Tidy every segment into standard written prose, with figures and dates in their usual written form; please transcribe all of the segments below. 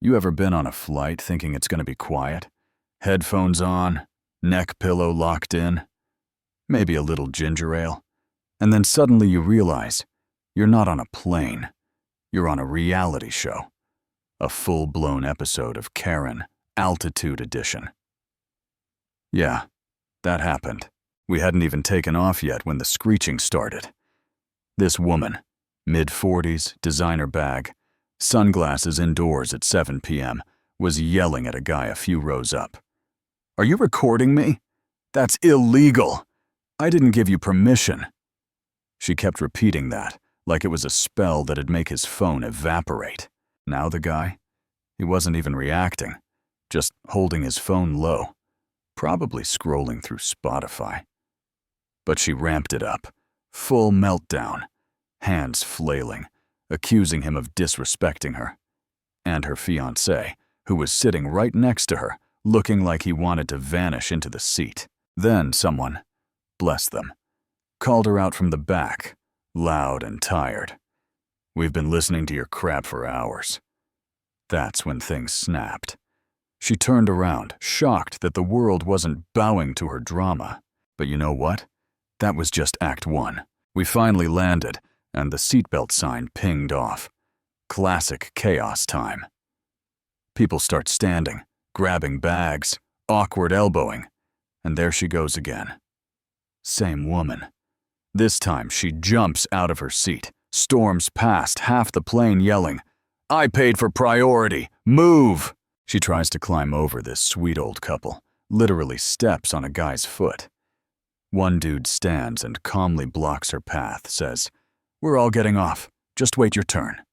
You ever been on a flight thinking it's going to be quiet? Headphones on, neck pillow locked in, maybe a little ginger ale, and then suddenly you realize you're not on a plane, you're on a reality show, a full-blown episode of Karen, Altitude Edition. Yeah, that happened. We hadn't even taken off yet when the screeching started. This woman, mid-40s, designer bag, sunglasses indoors at 7 p.m., was yelling at a guy a few rows up. "Are you recording me? That's illegal. I didn't give you permission." She kept repeating that, like it was a spell that'd make his phone evaporate. Now the guy? He wasn't even reacting, just holding his phone low, probably scrolling through Spotify. But she ramped it up, full meltdown, hands flailing, accusing him of disrespecting her, and her fiancé, who was sitting right next to her, looking like he wanted to vanish into the seat. Then someone, bless them, called her out from the back, loud and tired. "We've been listening to your crap for hours." That's when things snapped. She turned around, shocked that the world wasn't bowing to her drama. But you know what? That was just Act 1. We finally landed, and the seatbelt sign pinged off. Classic chaos time. People start standing, grabbing bags, awkward elbowing, and there she goes again. Same woman. This time she jumps out of her seat, storms past half the plane yelling, "I paid for priority, move!" She tries to climb over this sweet old couple, literally steps on a guy's foot. One dude stands and calmly blocks her path, says, "We're all getting off. Just wait your turn."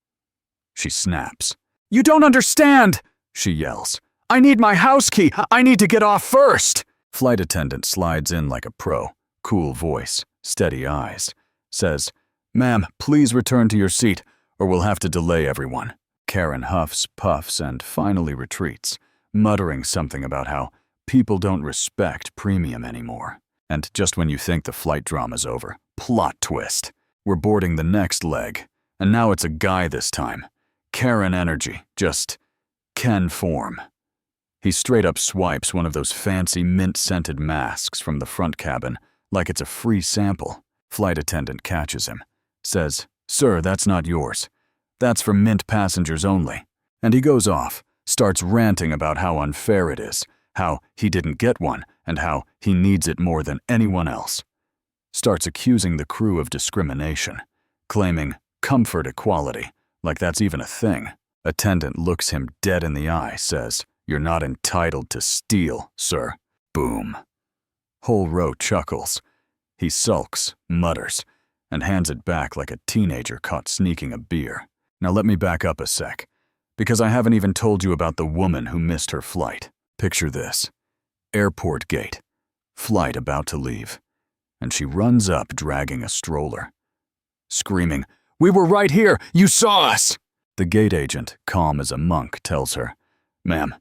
She snaps. "You don't understand!" she yells. "I need my house key. I need to get off first." Flight attendant slides in like a pro, cool voice, steady eyes, says, "Ma'am, please return to your seat or we'll have to delay everyone." Karen huffs, puffs, and finally retreats, muttering something about how people don't respect premium anymore. And just when you think the flight drama's over, plot twist. We're boarding the next leg, and now it's a guy this time. Karen energy, just Ken form. He straight up swipes one of those fancy mint-scented masks from the front cabin like it's a free sample. Flight attendant catches him, says, "Sir, that's not yours. That's for mint passengers only." And he goes off, starts ranting about how unfair it is, how he didn't get one, and how he needs it more than anyone else. Starts accusing the crew of discrimination, claiming comfort equality, like that's even a thing. Attendant looks him dead in the eye, says, "You're not entitled to steal, sir." Boom. Whole row chuckles. He sulks, mutters, and hands it back like a teenager caught sneaking a beer. Now let me back up a sec, because I haven't even told you about the woman who missed her flight. Picture this. Airport gate. Flight about to leave. And she runs up dragging a stroller, screaming, "We were right here! You saw us!" The gate agent, calm as a monk, tells her, "Ma'am,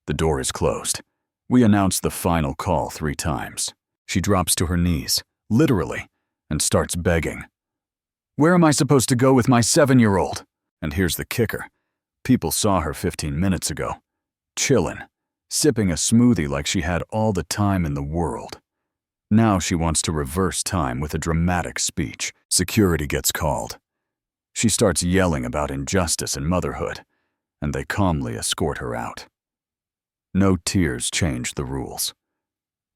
the door is closed. We announced the final call 3 times. She drops to her knees, literally, and starts begging. "Where am I supposed to go with my 7-year-old? And here's the kicker. People saw her 15 minutes ago, chillin', sipping a smoothie like she had all the time in the world. Now she wants to reverse time with a dramatic speech. Security gets called. She starts yelling about injustice and motherhood, and they calmly escort her out. No tears changed the rules.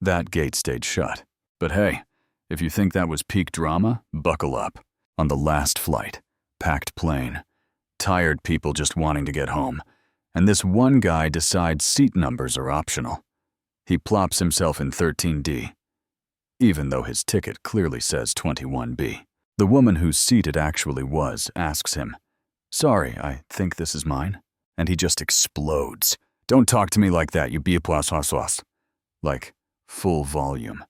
That gate stayed shut. But hey, if you think that was peak drama, buckle up. On the last flight, packed plane, tired people just wanting to get home, and this one guy decides seat numbers are optional. He plops himself in 13D, even though his ticket clearly says 21B. The woman whose seat it actually was asks him, "Sorry, I think this is mine." And he just explodes. "Don't talk to me like that, you bipoissois." Like, full volume,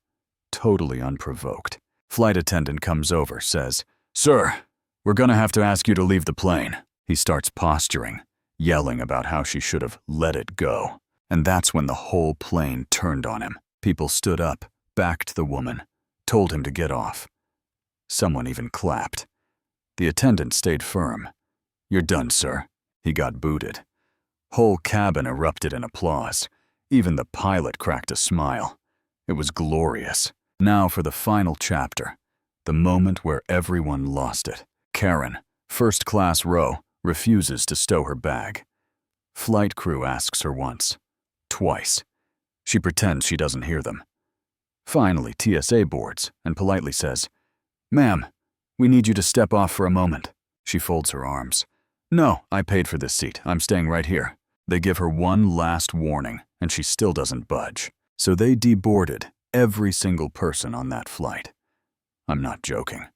totally unprovoked. Flight attendant comes over, says, "Sir, we're gonna have to ask you to leave the plane." He starts posturing, yelling about how she should have let it go. And that's when the whole plane turned on him. People stood up, backed the woman, told him to get off. Someone even clapped. The attendant stayed firm. "You're done, sir." He got booted. Whole cabin erupted in applause. Even the pilot cracked a smile. It was glorious. Now for the final chapter, the moment where everyone lost it. Karen, first-class row, refuses to stow her bag. Flight crew asks her once, twice. She pretends she doesn't hear them. Finally, TSA boards and politely says, "Ma'am, we need you to step off for a moment." She folds her arms. "No, I paid for this seat. I'm staying right here." They give her one last warning, and she still doesn't budge. So they deboarded every single person on that flight. I'm not joking.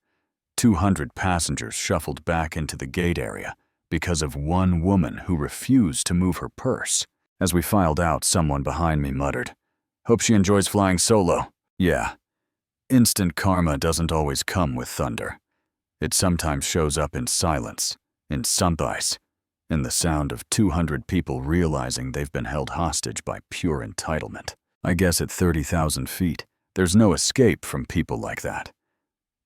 200 passengers shuffled back into the gate area because of one woman who refused to move her purse. As we filed out, someone behind me muttered, "Hope she enjoys flying solo." Yeah, instant karma doesn't always come with thunder. It sometimes shows up in silence, in sunrise, in the sound of 200 people realizing they've been held hostage by pure entitlement. I guess at 30,000 feet, there's no escape from people like that.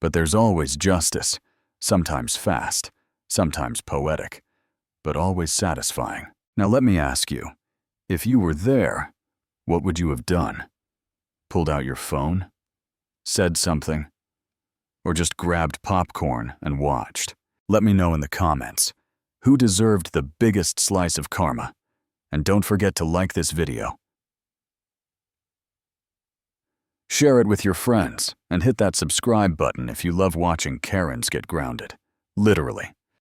But there's always justice, sometimes fast, sometimes poetic, but always satisfying. Now let me ask you, if you were there, what would you have done? Pulled out your phone? Said something? Or just grabbed popcorn and watched? Let me know in the comments. Who deserved the biggest slice of karma? And don't forget to like this video. Share it with your friends and hit that subscribe button if you love watching Karens get grounded. Literally.